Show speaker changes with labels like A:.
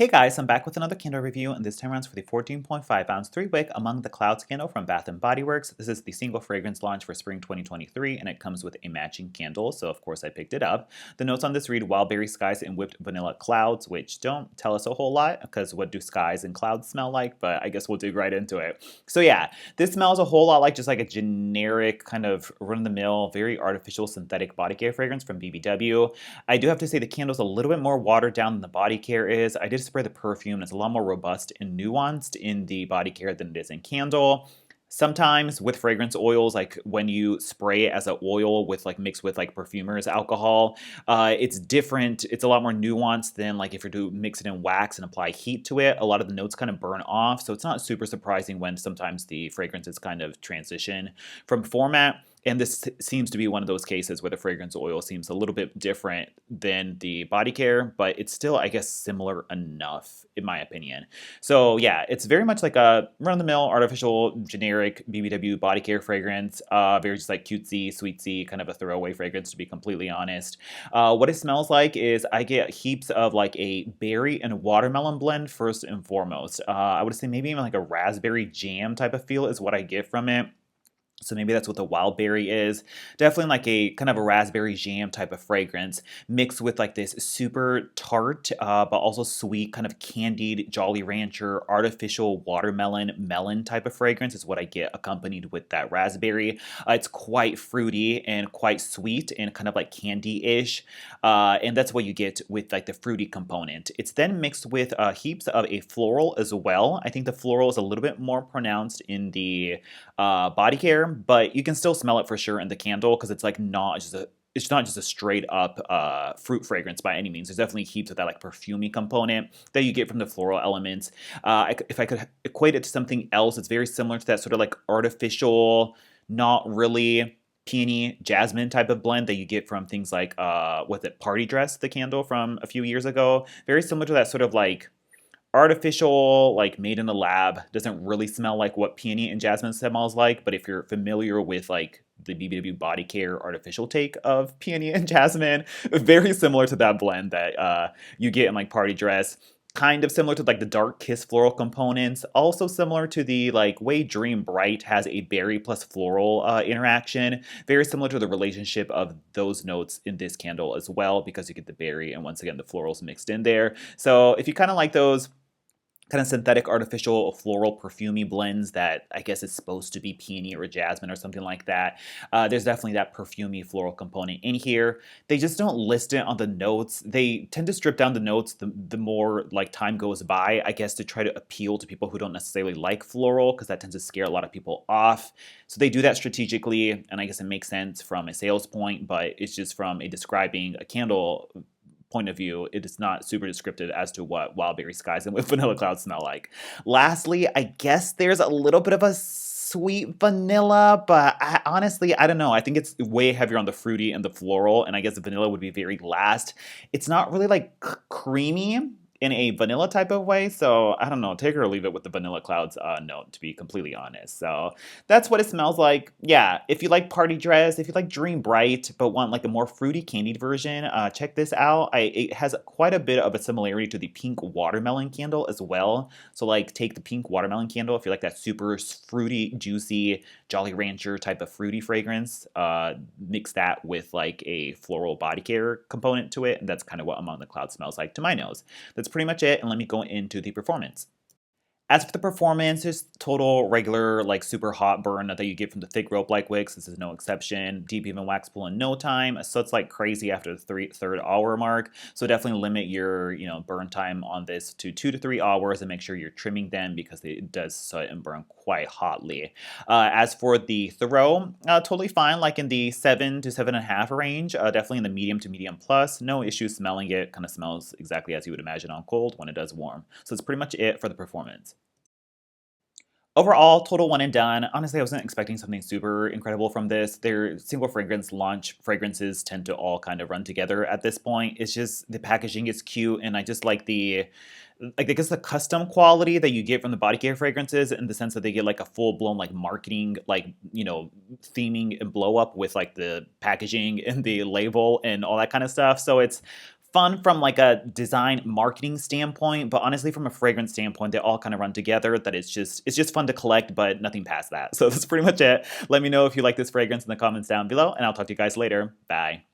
A: Hey guys, I'm back with another candle review, and this time around for the 14.5 ounce 3-wick Among the Clouds candle from Bath & Body Works. This is the single fragrance launch for spring 2023, and it comes with a matching candle, so of course I picked it up. The notes on this read Wildberry Skies and Whipped Vanilla Clouds, which don't tell us a whole lot, because what do skies and clouds smell like? But I guess we'll dig right into it. So yeah, this smells a whole lot like just like a generic kind of run-of-the-mill, very artificial synthetic body care fragrance from BBW. I do have to say the candle's a little bit more watered down than the body care is. I did spray the perfume. It's a lot more robust and nuanced in the body care than it is in candle. Sometimes with fragrance oils, like when you spray it as an oil with like mixed with like perfumer's alcohol, it's different. It's a lot more nuanced than like if you do mix it in wax and apply heat to it. A lot of the notes kind of burn off, so it's not super surprising when sometimes the fragrances kind of transition from format. And this seems to be one of those cases where the fragrance oil seems a little bit different than the body care, but it's still, I guess, similar enough, in my opinion. So yeah, it's very much like a run-of-the-mill, artificial, generic BBW body care fragrance. Very just like cutesy, sweetsy, kind of a throwaway fragrance, to be completely honest. What it smells like is I get heaps of like a berry and watermelon blend first and foremost. I would say maybe even like a raspberry jam type of feel is what I get from it. So maybe that's what the Wildberry is. Definitely like a kind of a raspberry jam type of fragrance mixed with like this super tart, but also sweet kind of candied Jolly Rancher artificial watermelon melon type of fragrance is what I get accompanied with that raspberry. It's quite fruity and quite sweet and kind of like candy-ish. And that's what you get with like the fruity component. It's then mixed with heaps of a floral as well. I think the floral is a little bit more pronounced in the body care, but you can still smell it for sure in the candle because it's like not just a straight up fruit fragrance by any means. There's definitely heaps of that like perfumey component that you get from the floral elements. If I could equate it to something else, it's very similar to that sort of like artificial, not really peony jasmine type of blend that you get from things like what's it, Party Dress, the candle from a few years ago. Very similar to that sort of like artificial, like made in the lab. Doesn't really smell like what peony and jasmine smells like, but if you're familiar with like the BBW body care artificial take of peony and jasmine, very similar to that blend that you get in like Party Dress. Kind of similar to like the Dark Kiss floral components. Also similar to the like way Dream Bright has a berry plus floral interaction. Very similar to the relationship of those notes in this candle as well, because you get the berry and once again the florals mixed in there. So if you kind of like those kind of synthetic artificial floral perfumey blends that I guess is supposed to be peony or jasmine or something like that. There's definitely that perfumey floral component in here. They just don't list it on the notes. They tend to strip down the notes the more like time goes by, I guess, to try to appeal to people who don't necessarily like floral, because that tends to scare a lot of people off. So they do that strategically, and I guess it makes sense from a sales point, but it's just from a describing a candle point of view, it is not super descriptive as to what Wildberry Skies and with Vanilla Clouds smell like. Lastly, I guess there's a little bit of a sweet vanilla, but honestly, I don't know. I think it's way heavier on the fruity and the floral, and I guess the vanilla would be very last. It's not really like creamy in a vanilla type of way, so I don't know. Take it or leave it with the Vanilla Clouds note, to be completely honest. So that's what it smells like. Yeah, if you like Party Dress, if you like Dream Bright, but want like a more fruity candied version, check this out. It has quite a bit of a similarity to the Pink Watermelon candle as well. So like take the Pink Watermelon candle if you like that super fruity, juicy, Jolly Rancher type of fruity fragrance. Mix that with like a floral body care component to it, and that's kind of what Among the Clouds smells like to my nose. That's pretty much it, and let me go into the performance. As for the performance, it's total regular, like super hot burn that you get from the thick rope-like wicks. This is no exception. Deep even wax pull in no time. So it's like crazy after the third hour mark. So definitely limit your burn time on this to 2 to 3 hours and make sure you're trimming them because it does soot and burn quite hotly. As for the throw, totally fine, like in the 7 to 7.5 range. Definitely in the medium to medium plus. No issue smelling it. Kind of smells exactly as you would imagine on cold when it does warm. So that's pretty much it for the performance. Overall, total one and done. Honestly, I wasn't expecting something super incredible from this. Their single fragrance launch fragrances tend to all kind of run together at this point. It's just the packaging is cute, and I just like I guess the custom quality that you get from the body care fragrances, in the sense that they get like a full blown like marketing, like theming and blow up with like the packaging and the label and all that kind of stuff. So it's fun from like a design marketing standpoint, but honestly from a fragrance standpoint, they all kind of run together. That it's just fun to collect, but nothing past that. So that's pretty much it. Let me know if you like this fragrance in the comments down below, and I'll talk to you guys later. Bye.